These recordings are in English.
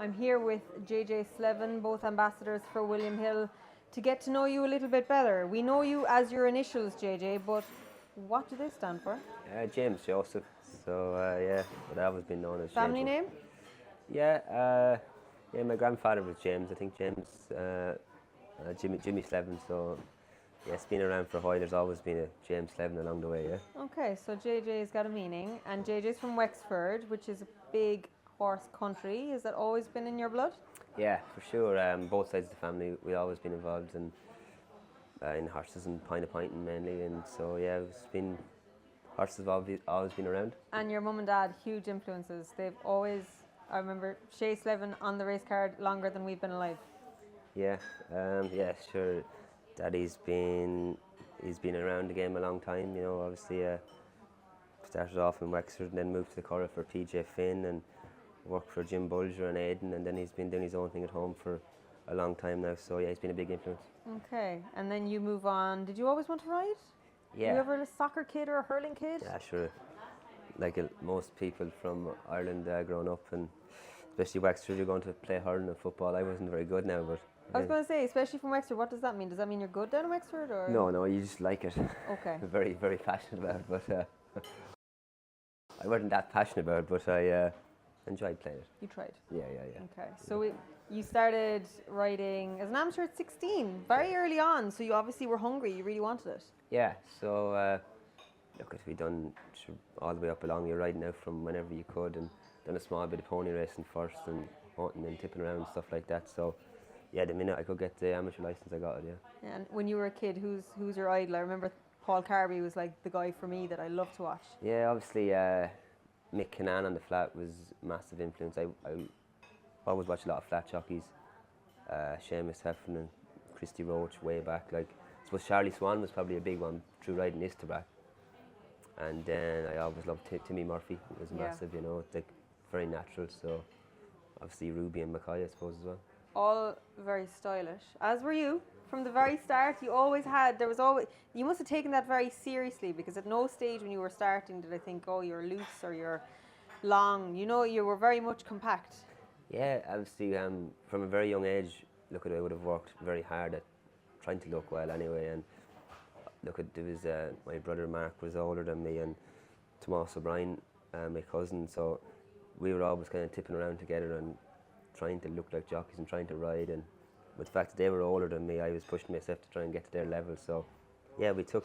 I'm here with J J Slevin, both ambassadors for William Hill, to get to know you a little bit better. We know you as your initials, JJ, but what do they stand for? James Joseph. So yeah, but I've always been known as Family James. name? Yeah, my grandfather was James. I think James Jimmy Slevin. So yeah, it's been around for a while. There's always been a James Slevin along the way. Yeah. Okay, so JJ's got a meaning, and JJ's from Wexford, which is a big horse country. Has that always been in your blood? Yeah, for sure. Both sides of the family, we always been involved in horses and pointing mainly, and so yeah, it's been horses have always been around. And your mum and dad, huge influences. They've always, I remember Shay Slevin on the race card longer than we've been alive. Yeah, sure. Daddy's he's been around the game a long time. You know, obviously started off in Wexford and then moved to the Curragh for PJ Finn and worked for Jim Bulger and Aidan, and then he's been doing his own thing at home for a long time now. So yeah, he's been a big influence. Okay, and then you move on. Did you always want to ride? Yeah. Were you ever a soccer kid or a hurling kid? Yeah, sure. Like most people from Ireland growing up, and especially Wexford, you're going to play hurling and football. I wasn't very good now, but I was going to say, especially from Wexford, what does that mean? Does that mean you're good down in Wexford? Or? No, you just like it. Okay. Very, very passionate about it, but I wasn't that passionate about it, but I enjoyed playing it. You tried? Yeah. Okay, so you started riding as an amateur at 16, very early on, so you obviously were hungry, you really wanted it. Yeah, so look, we done all the way up along, you're riding out from whenever you could, and done a small bit of pony racing first and hunting and tipping around and stuff like that. So yeah, the minute I could get the amateur license, I got it. Yeah. And when you were a kid, who's your idol? I remember Paul Carby was like the guy for me that I loved to watch. Yeah, obviously Mick Canaan on the flat was massive influence. I always watched a lot of flat jockeys, Seamus Heffernan, Christy Roach way back. Like I suppose Charlie Swan was probably a big one through riding Istabrack. And then I always loved Timmy Murphy. It was massive, you know, like very natural. So obviously Ruby and Mackay, I suppose, as well. All very stylish, as were you. From the very start, you must have taken that very seriously, because at no stage when you were starting did I think, oh, you're loose or you're long. You know, you were very much compact. Yeah, obviously from a very young age, look at it, I would have worked very hard at trying to look well anyway. And look at there was my brother Mark was older than me, and Tomas O'Brien, my cousin. So we were always kind of tipping around together and trying to look like jockeys and trying to ride. And with the fact that they were older than me, I was pushing myself to try and get to their level. So yeah, we took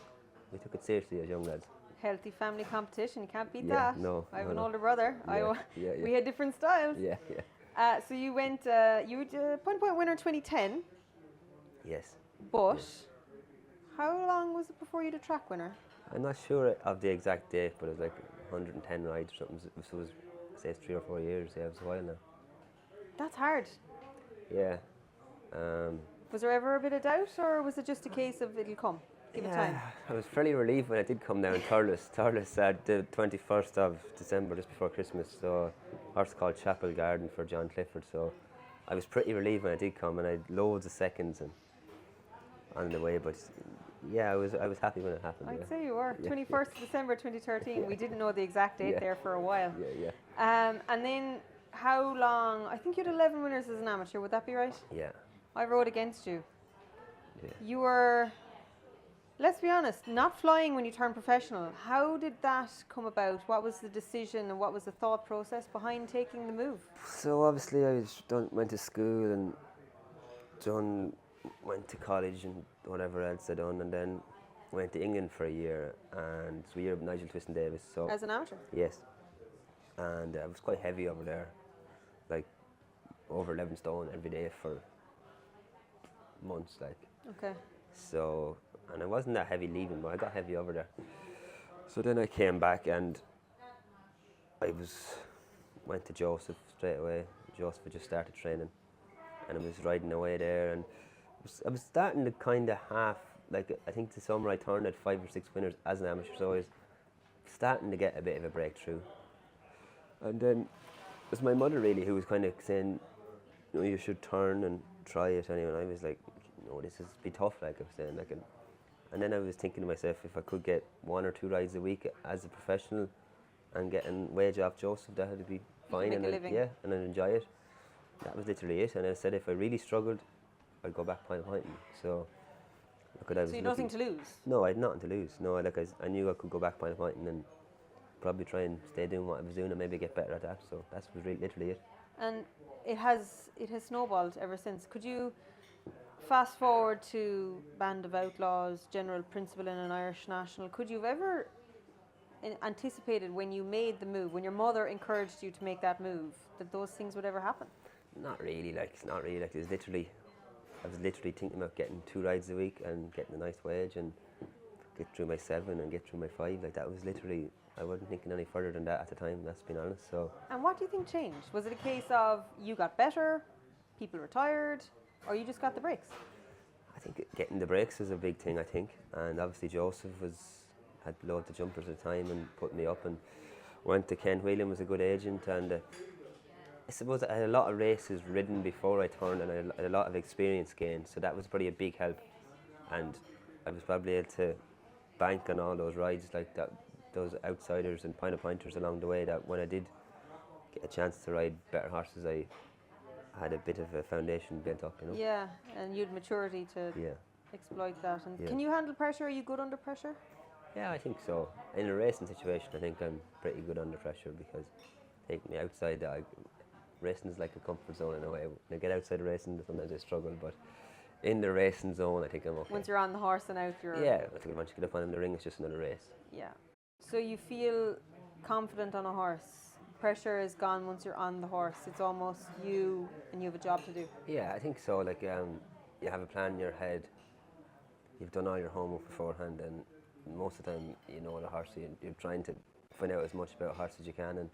it seriously as young lads. Healthy family competition, you can't beat that. No, I have an older brother. Yeah. We had different styles. Yeah. So you went, you were point winner 2010. Yes. But how long was it before you did track winner? I'm not sure of the exact date, but it was like 110 rides or something. So it was, say, 3 or 4 years. Yeah, it was a while now. That's hard. Yeah. Was there ever a bit of doubt, or was it just a case of it'll come? Give it time. I was fairly relieved when it did come down. Thurles the 21st of December, just before Christmas. So a horse called Chapel Garden for John Clifford. So I was pretty relieved when it did come, and I had loads of seconds and on the way. But yeah, I was happy when it happened. I'd say you were. 21st of December 2013. Yeah. We didn't know the exact date there for a while. Yeah. And then how long? I think you had 11 winners as an amateur. Would that be right? Yeah. I rode against you. Yeah. You were, let's be honest, not flying when you turned professional. How did that come about? What was the decision and what was the thought process behind taking the move? So obviously I went to school and went to college and whatever else I done, and then went to England for a year, and so a year with Nigel Twiston-Davis. So as an amateur? Yes. And I was quite heavy over there, like over 11 stone every day for months, like. Okay. So, and I wasn't that heavy leaving, but I got heavy over there. So then I came back and went to Joseph straight away. Joseph had just started training, and I was riding away there, and I was starting to kind of like I think the summer I turned at 5 or 6 winners as an amateur, so I was starting to get a bit of a breakthrough. And then it was my mother really who was kind of saying, you know, you should turn and try it anyway. And I was like, no, this is be tough, like I was saying, like, and then I was thinking to myself, if I could get 1 or 2 rides a week as a professional and getting wage off Joseph, that would be fine, and make a living. and I'd enjoy it. that was literally it. And I said if I really struggled, I'd go back point pointing. So, look, I was So you had nothing to lose. No, I had nothing to lose. No, like I knew I could go back point pointing and probably try and stay doing what I was doing and maybe get better at that. So that was literally it. And it has snowballed ever since. Could you fast forward to Band of Outlaws, general principal in an Irish national? Could you have ever anticipated when you made the move, when your mother encouraged you to make that move, that those things would ever happen? Not really. Like it's not really. Like it was literally. I was literally thinking about getting 2 rides a week and getting a nice wage and get through my 7 and get through my 5. Like that was literally. I wasn't thinking any further than that at the time. That's being honest. So. And what do you think changed? Was it a case of you got better, people retired, or you just got the breaks? I think getting the breaks was a big thing. I think, and obviously Joseph had loads of jumpers at the time and put me up and went to Ken Whelan was a good agent and. I suppose I had a lot of races ridden before I turned and I had a lot of experience gained, so that was probably a big help. And I was probably able to bank on all those rides, like that, those outsiders and pointers along the way, that when I did get a chance to ride better horses, I had a bit of a foundation built up, you know. Yeah, and you had maturity to exploit that. And can you handle pressure? Are you good under pressure? Yeah, I think so. In a racing situation, I think I'm pretty good under pressure because taking me outside, racing is like a comfort zone in a way. When I get outside of racing, sometimes I struggle, but in the racing zone, I think I'm okay. Once you're on the horse and out, you're... Yeah, I think once you get up on the ring, it's just another race. Yeah. So you feel confident on a horse. Pressure is gone once you're on the horse. It's almost you and you have a job to do. Yeah, I think so. Like you have a plan in your head. You've done all your homework beforehand, and most of the time you know the horse. You're trying to find out as much about a horse as you can, and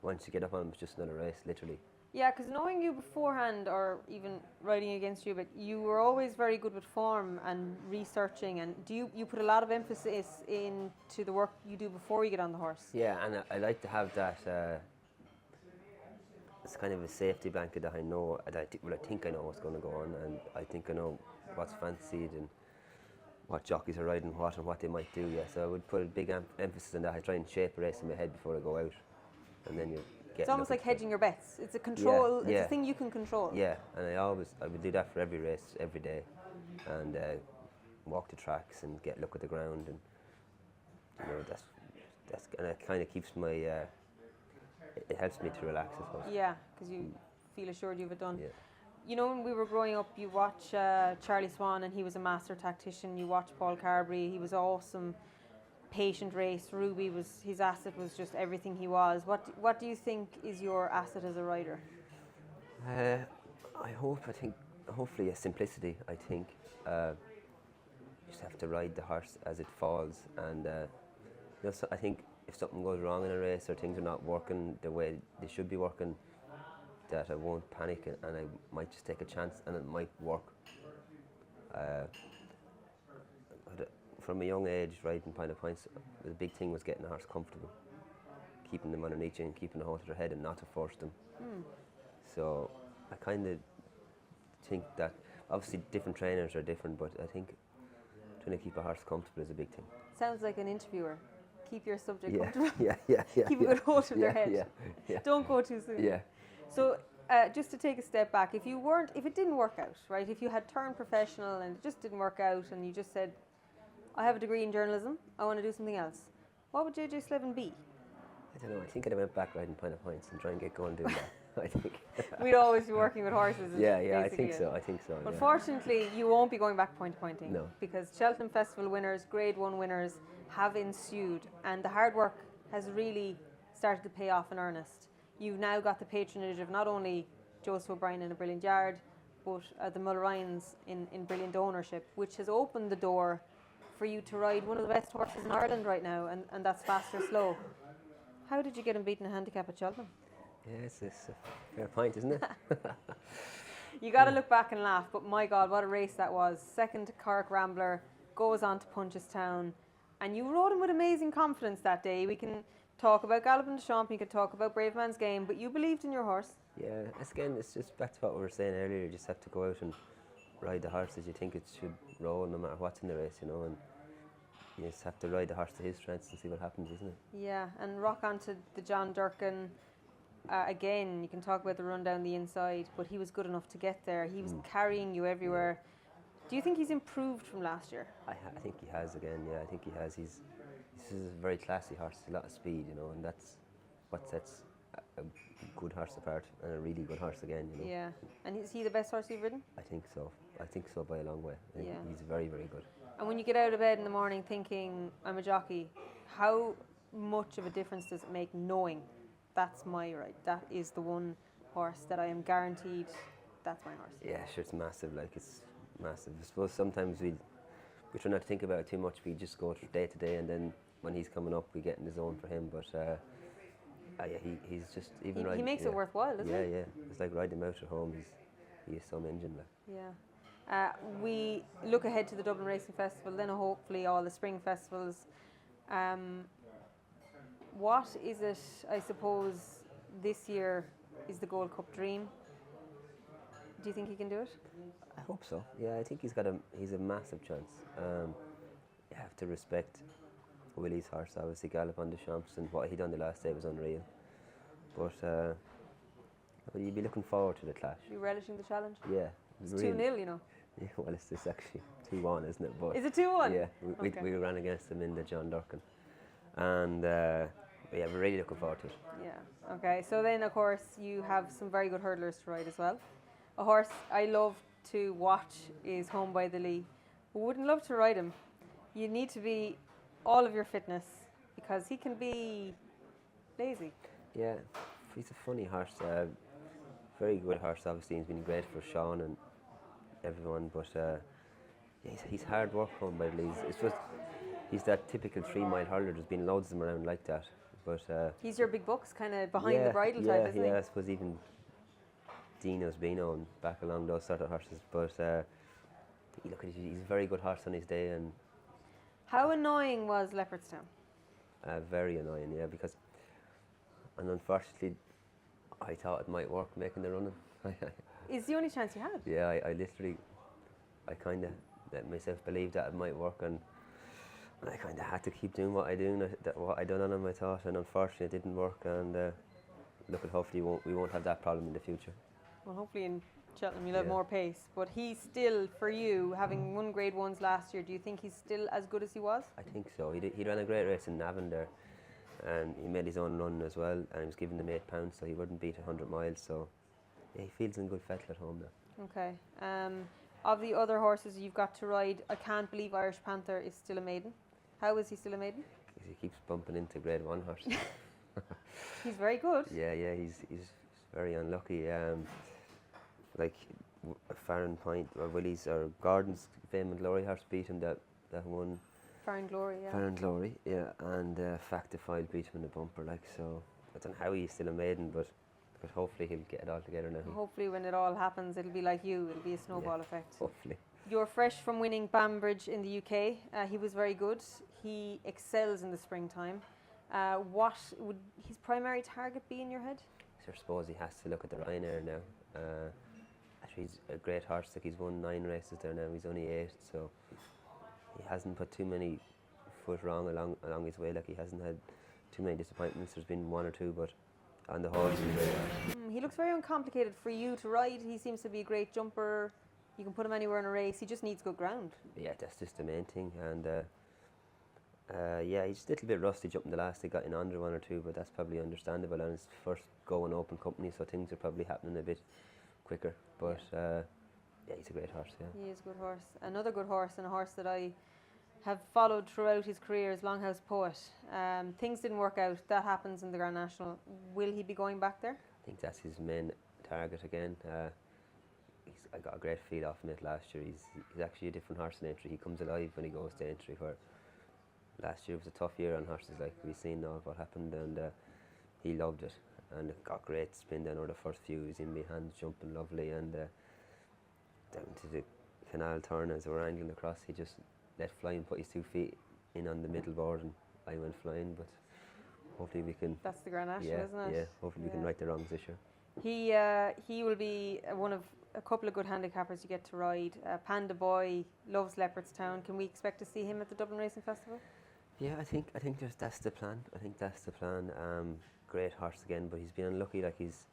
once you get up on him, it's just another race, literally. Yeah, because knowing you beforehand, or even riding against you, but you were always very good with form and researching. And do you put a lot of emphasis into the work you do before you get on the horse? Yeah, and I like to have that. It's kind of a safety blanket that I know. I think I know what's going to go on, and I think I know what's fancied and what jockeys are riding what and what they might do. Yeah, so I would put a big emphasis on that. I try and shape a race in my head before I go out. And then you get. It's almost like hedging your bets. It's a control. Yeah, it's a thing you can control. Yeah, and I would do that for every race, every day, and walk the tracks and look at the ground, and you know that's and it kind of keeps my. It helps me to relax, I suppose. Yeah, because you feel assured you've it done. Yeah. You know, when we were growing up, you watch Charlie Swan, and he was a master tactician. You watch Paul Carberry; he was awesome. Patient race. Ruby his asset was just everything he was. What do you think is your asset as a rider? I think hopefully a simplicity. I think you just have to ride the horse as it falls, and I think if something goes wrong in a race or things are not working the way they should be working, that I won't panic and I might just take a chance and it might work. From a young age, riding Pint of Pints, the big thing was getting the horse comfortable, keeping them underneath you and keeping the hold of their head and not to force them. So I kind of think that obviously different trainers are different, but I think trying to keep a horse comfortable is a big thing. Sounds like an interviewer. Keep your subject comfortable. Yeah. Keep a good hold of their head. Yeah. Don't go too soon. Yeah. So just to take a step back, if it didn't work out, right? If you had turned professional and it just didn't work out, and you just said, I have a degree in journalism, I want to do something else, what would J J Slevin be? I don't know. I think I'd went back riding Pint of Pints and try and get going doing that. I think. We'd always be working with horses. Yeah, I think so. Unfortunately, you won't be going back pointing. No. Because Cheltenham Festival winners, Grade 1 winners have ensued, and the hard work has really started to pay off in earnest. You've now got the patronage of not only Joseph O'Brien in A Brilliant Yard, but the Mulryans in brilliant ownership, which has opened the door for you to ride one of the best horses in Ireland right now, and that's Fastorslow. How did you get him beaten a handicap at Cheltenham? Yeah, it's a fair point, isn't it? You got to look back and laugh, but my God, what a race that was. Second to Cork Rambler, goes on to Punchestown, and you rode him with amazing confidence that day. We can talk about Galopin de Champ, you could talk about Brave Man's Game, but you believed in your horse. Yeah, it's just back to what we were saying earlier. You just have to go out and ride the horse as you think it should roll, no matter what's in the race, you know, and you just have to ride the horse to his strengths and see what happens, isn't it? Yeah, and rock on to the John Durkin again, you can talk about the run down the inside, but he was good enough to get there. He was carrying you everywhere. Do you think he's improved from last year? I think he has again. Yeah, I think he has. This is a very classy horse. A lot of speed, and that's what sets a good horse apart, and a really good horse again. Yeah. And is he the best horse you've ridden? I think so. I think so by a long way. I think Yeah. he's very, very good. And when you get out of bed in the morning thinking, I'm a jockey, how much of a difference does it make knowing that's my ride? That is the one horse that I am guaranteed that's my horse. Yeah, sure, it's massive. Like, it's massive. I suppose sometimes we try not to think about it too much. We just go day to day, and then when he's coming up, we get in the zone for him. But yeah, he's just even He riding. makes it worthwhile, doesn't he? Yeah. It's like riding him out at home. He is some engine. Like. Yeah. We look ahead to the Dublin Racing Festival, then hopefully all the spring festivals. What is it, I suppose, this year is the Gold Cup dream? Do you think he can do it? I hope so. Yeah, I think he's a massive chance. You have to respect Willie's horse, obviously, Gallop on the Champs, and what he done the last day was unreal. But you'd be looking forward to the clash. You relishing the challenge? Yeah. It's really. 2-0, you know. Yeah, well, it's actually 2-1, isn't it? But Is it 2-1? yeah, Okay. we ran against them in the John Durkin. And yeah, we're really looking forward to it. Yeah. Okay. So then, of course, you have some very good hurdlers to ride as well. A horse I love to watch is Home by the Lee. I wouldn't love to ride him. You need to be all of your fitness because he can be lazy. Yeah, he's a funny horse. Very good horse, obviously. He's been great for Sean and everyone, but yeah, he's hard work Home by the Lee. It's just, he's that typical 3-mile hurler. There's been loads of them around like that. But he's your big bucks, kind of behind the bridle type, isn't he? Yeah, I suppose even Dino's Beano and back along those sort of horses. But look, he's a very good horse on his day, and how annoying was Leopardstown? very annoying, yeah, and unfortunately, I thought it might work making the running. It's the only chance you had. Yeah, I kind of let myself believe that it might work, and I kind of had to keep doing what I done on him, I thought, and unfortunately it didn't work, and look, hopefully we won't have that problem in the future. Well, hopefully in Cheltenham you'll have more pace, but he's still, for you, having won Grade 1s last year, do you think he's still as good as he was? I think so. He ran a great race in Navan there, and he made his own run as well, and he was given them £8, so he wouldn't beat 100 miles, so yeah, he feels in good fettle at home now. Okay. Of the other horses you've got to ride, I can't believe Irish Panther is still a maiden. How is he still a maiden? Because he keeps bumping into Grade 1 horses. He's very good. Yeah, he's very unlucky. Like Farron Point or Willie's or Gordon's Fame and Glory horse beat him that one. Farron Glory, yeah. Farron Glory, yeah, and Factifile beat him in the bumper. Like, so I don't know how he's still a maiden, but hopefully he'll get it all together now. Hopefully when it all happens it'll be like you, it'll be a snowball effect. Hopefully. You're fresh from winning Bambridge in the UK. He was very good. He excels in the springtime. What would his primary target be in your head? So I suppose he has to look at the Ryanair now. Actually, he's a great horse. Like, he's won 9 races there now. He's only 8, so he hasn't put too many foot wrong along his way. Like, he hasn't had too many disappointments. There's been 1 or 2, but on the whole, he's very hard. He looks very uncomplicated for you to ride. He seems to be a great jumper. You can put him anywhere in a race. He just needs good ground. Yeah, that's just the main thing. And yeah, he's a little bit rusty jumping the last. He got in under 1 or 2, but that's probably understandable. And it's first go in open company, so things are probably happening a bit quicker. But yeah, he's a great horse. Yeah, he is a good horse. Another good horse, and a horse that I have followed throughout his career is Longhouse Poet. Things didn't work out. That happens in the Grand National. Will he be going back there? I think that's his main target again. I got a great feel off him it last year. He's actually a different horse in entry. He comes alive when he goes to entry. Where last year was a tough year on horses, like we've seen now what happened, and he loved it, and it got great spin down over the first few. He was in my hands jumping lovely, and down to the canal turn as we were angling across, he just let fly and put his 2 feet in on the middle board, and I went flying. But hopefully we can. That's the Grand National, isn't it? Yeah, hopefully we can right the wrongs this year. He will be one of a couple of good handicappers you get to ride. Panda Boy loves Leopardstown. Can we expect to see him at the Dublin Racing Festival? Yeah, I think that's the plan. I think that's the plan. Great horse again, but he's been unlucky. Like he's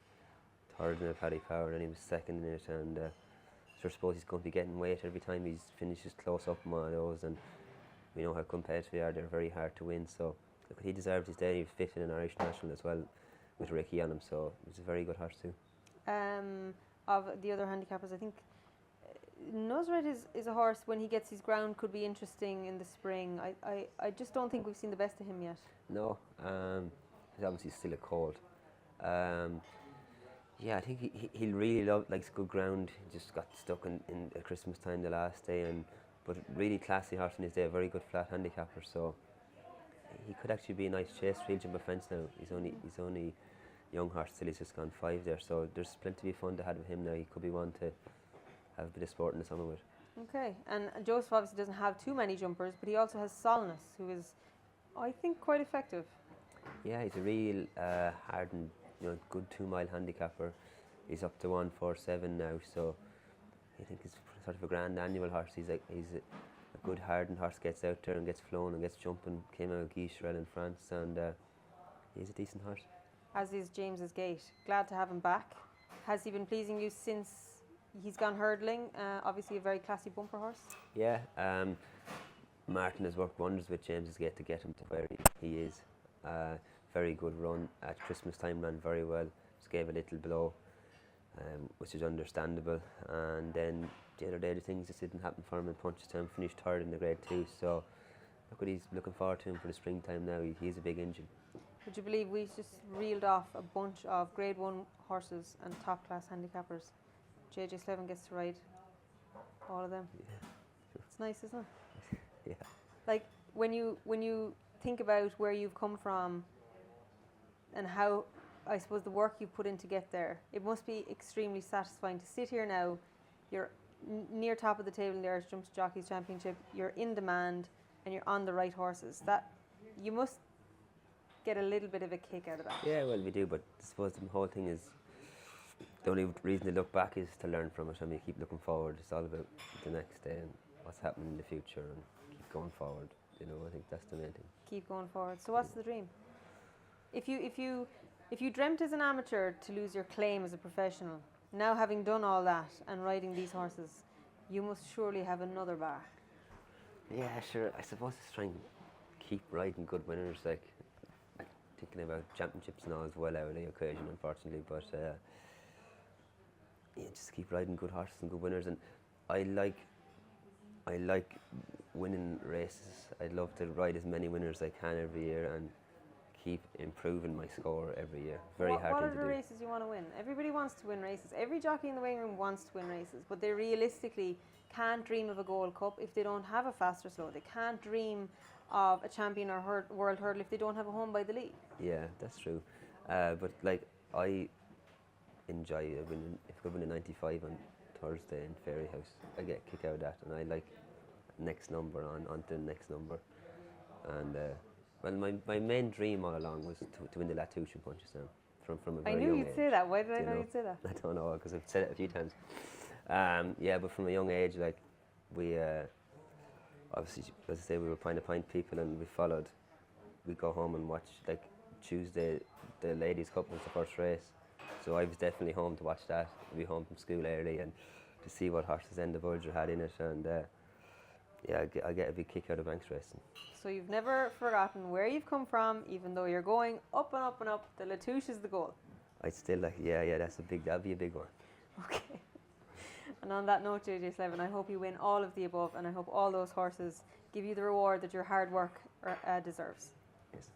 third in a Paddy Power, and he was second in it, and so I suppose he's going to be getting weight every time he finishes close up on one of those. And we know how competitive they are. They're very hard to win. So look, he deserved his day. He was fifth in an Irish National as well, with Ricky on him. So he's a very good horse too. Of the other handicappers, I think Nuzred is a horse, when he gets his ground, could be interesting in the spring. I just don't think we've seen the best of him yet. No, he's obviously still a colt. Um, yeah, I think he really likes good ground. He just got stuck in at Christmas time the last day, but really classy horse in his day, a very good flat handicapper. So he could actually be a nice chase for. He'll jump a fence now. He's only young horse still. He's just gone 5 there. So there's plenty of fun to have with him now. He could be one to have a bit of sport in the summer with. Okay, and Joseph obviously doesn't have too many jumpers, but he also has Solness, who is, I think, quite effective. Yeah, he's a real hardened, good 2 mile handicapper. He's up to 147 now, so I think he's sort of a grand annual horse. He's a good hardened horse, gets out there and gets flown and gets jumping. Came out of Guicherel in France, and he's a decent horse. As is James's Gate. Glad to have him back. Has he been pleasing you since he's gone hurdling? Obviously a very classy bumper horse. Yeah, Martin has worked wonders with James's Gate to get him to where he is. Very good run at Christmas time, ran very well. Just gave a little blow, which is understandable. And then the other day, the things just didn't happen for him in Punchestown. Finished third in the Grade 2. So look what he's looking forward to him for the springtime now. He's a big engine. Would you believe we just reeled off a bunch of Grade 1 horses and top class handicappers? J J Slevin gets to ride all of them. Yeah. It's nice, isn't it? Yeah. Like when you think about where you've come from and how, I suppose, the work you put in to get there, it must be extremely satisfying to sit here now. You're near top of the table in the Irish Jumps Jockeys Championship. You're in demand and you're on the right horses. That you must get a little bit of a kick out of that. Yeah, well, we do, but I suppose the whole thing is, the only reason to look back is to learn from it, and we keep looking forward. It's all about the next day and what's happening in the future, and keep going forward. I think that's the main thing. Keep going forward. So what's the dream? If you dreamt as an amateur to lose your claim as a professional, now having done all that and riding these horses, you must surely have another bar. Yeah, sure. I suppose it's trying to keep riding good winners, like thinking about championships and all is well out of the equation, unfortunately. But yeah, just keep riding good horses and good winners. And I like winning races. I'd love to ride as many winners as I can every year and keep improving my score every year. Very hard What thing are to the do. races you want to win? Everybody wants to win races. Every jockey in the weighing room wants to win races, but they realistically can't dream of a Gold Cup if they don't have a Fastorslow. They can't dream of a champion or world hurdle if they don't have a home by the league. Yeah, that's true. But like I enjoy winning. If I win a 95 on Thursday in Fairy House, I get a kick out of that, and I like next number on to the next number. And well, my main dream all along was to win the Latouche in Punchestown from a very I knew young you'd age. say that. Why did I Do you know know? you'd say that? I don't know, because I've said it a few times. Yeah, but from a young age, like we obviously, as I say, we were pint people, and we followed. We go home and watch, like Tuesday, the Ladies' Cup was the first race, so I was definitely home to watch that. I'd be home from school early and to see what horses End the Bulger had in it, and yeah, I get a big kick out of Banks racing. So you've never forgotten where you've come from, even though you're going up and up and up. The Latouche is the goal. I'd still like, yeah, that'd be a big one. Okay. And on that note, J J Slevin, I hope you win all of the above, and I hope all those horses give you the reward that your hard work deserves. Yes.